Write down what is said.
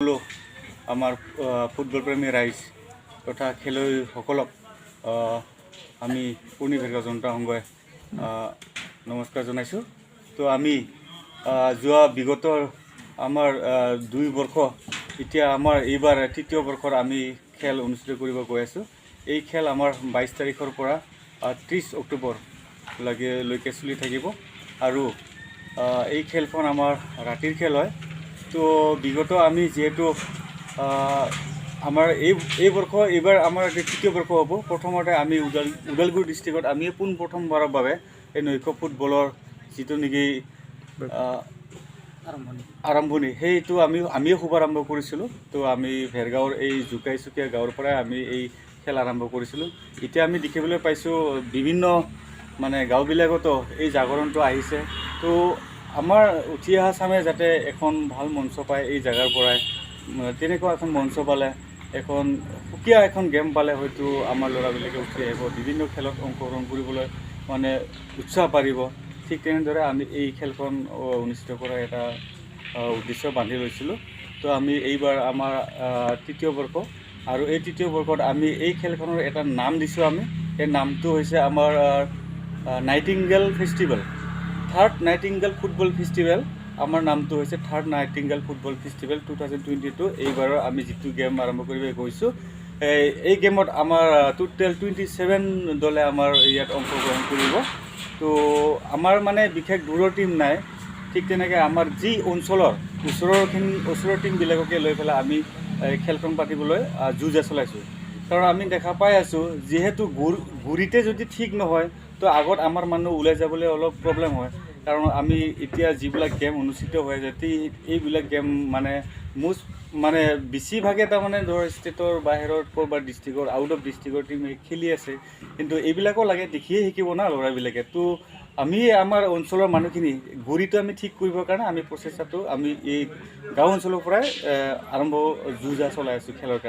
সকলো আমাৰ ফুটবল প্ৰেমী ৰাইজ তথা খেলুৱৈসকলক আমি পুৰ্ণি ভেৰগাঁও জনতা সংঘই নমস্কাৰ জনাইছোঁ। তো আমি যোৱা বিগত আমাৰ 2 বৰ্ষ এতিয়া আমাৰ এইবাৰ 3য় বৰ্ষৰ আমি খেল অনুষ্ঠিত কৰিব গৈ আছোঁ। এই খেল আমাৰ 22 তাৰিখৰ পৰা 30 অক্টোবৰ লৈকে চলি থাকিব আৰু এই খেলখন আমাৰ ৰাতিৰ খেল হয়। তো বিগত আমি যিহেতু আমাৰ এইবাৰ আমাৰ 3য় বৰ্ষ হ'ব। প্ৰথমতে আমি ওদালগুৰি ডিষ্ট্ৰিক্টত আমি পোনপ্ৰথমবাৰৰ বাবে এই নৈশ ফুটবলৰ যিটো নেকি আৰম্ভণি সেইটো আমিয়ে শুভাৰম্ভ কৰিছিলোঁ। তো আমি ভেৰগাঁৱৰ এই জোকাইচুকীয়া গাঁৱৰ পৰাই আমি এই খেল আৰম্ভ কৰিছিলোঁ। এতিয়া আমি দেখিবলৈ পাইছোঁ বিভিন্ন মানে গাঁওবিলাকতো এই জাগৰণটো আহিছে। তো আমাৰ উঠি অহা চামে যাতে এখন ভাল মঞ্চ পায় এই জাগাৰ পৰাই, তেনেকুৱা এখন মঞ্চ পালে, এখন সুকীয়া এখন গেম পালে হয়তো আমাৰ ল'ৰাবিলাকে উঠি আহিব, বিভিন্ন খেলত অংশগ্ৰহণ কৰিবলৈ মানে উৎসাহ পাৰিব। ঠিক তেনেদৰে আমি এই খেলখন অনুষ্ঠিত কৰাৰ এটা উদ্দেশ্য বান্ধি লৈছিলোঁ। তো আমি এইবাৰ আমাৰ 3য় বৰ্ষ আৰু এই 3য় বৰ্ষত আমি এই খেলখনৰ এটা নাম দিছোঁ। আমি এই নামটো হৈছে আমাৰ nightingale festival, 3rd nightingale football festival. আমাৰ নামটো হৈছে 3rd নাইটিংগেল ফুটবল ফেষ্টিভেল 2022। এইবাৰৰ আমি যিটো গেম আৰম্ভ কৰিব গৈছোঁ, এই গেমত আমাৰ টোটেল 27 দলে আমাৰ ইয়াত অংশগ্ৰহণ কৰিব। তো আমাৰ মানে বিশেষ দূৰৰ টীম নাই, ঠিক তেনেকৈ আমাৰ যি অঞ্চলৰ ওচৰৰ টীমবিলাককে লৈ পেলাই আমি খেলখন পাতিবলৈ যুঁজা চলাইছোঁ। কাৰণ আমি দেখা পাই আছোঁ যিহেতু গুৰিতে যদি ঠিক নহয় তো আগত আমাৰ মানুহ ওলাই যাবলৈ অলপ প্ৰব্লেম হয়। কাৰণ আমি এতিয়া যিবিলাক গেম অনুষ্ঠিত হৈ আছে এইবিলাক গেম মানে বেছিভাগে তাৰমানে ধৰ ষ্টেটৰ বাহিৰত ক'ৰবাত ডিষ্ট্ৰিক্টৰ আউট অফ ডিষ্ট্ৰিক্টৰ টীম খেলি আছে, কিন্তু এইবিলাকো লাগে দেখিয়ে শিকিব না ল'ৰাবিলাকে। তো আমি আমাৰ অঞ্চলৰ মানুহখিনি গুৰিটো আমি ঠিক কৰিবৰ কাৰণে আমি প্ৰচেষ্টাটো আমি এই গাঁও অঞ্চলৰ পৰাই যুঁজা চলাই আছোঁ খেলৰ কাৰণে।